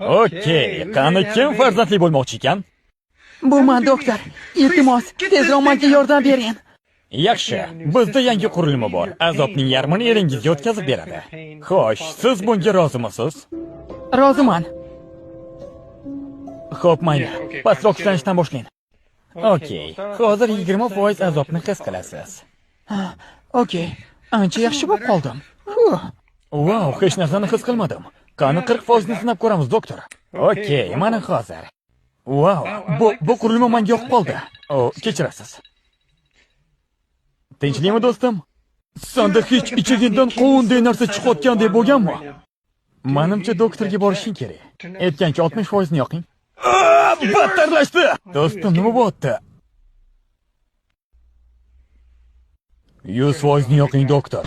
Okey, qani kim farzandli bo'lmoqchi ekan? Bu men doktor. Iltimos, tezroq menga yordam bering. Yaxshi, bizda yangi qurilma bor. Azobning yarmini eringizga o'tkazib beradi. Xo'sh, siz bunga rozimisiz? Roziman. Xo'p, mayli. Pastroq ishlanishdan boshlang. Okey, hozir 20% azobni his qilasiz. Okey. Ancha yaxshi bo'lib qoldim. Wow, hech narsani his qilmadim. Qani 40% ni sinab ko'ramiz, doktor. Okey, mana hozir. Wow, bu qurilma menga yoqib qoldi. Kechirasiz. Tinchlikmi, do'stim? Sanda hech ichigingdan qovunday narsa chiqayotgandek bo'lganmi? Menimcha doktorga borishing kerak. Aytgancha 60% ni yoqing. Battarlashdi. Do'stim, nima bo'pti? 100% ni yoqing, doktor.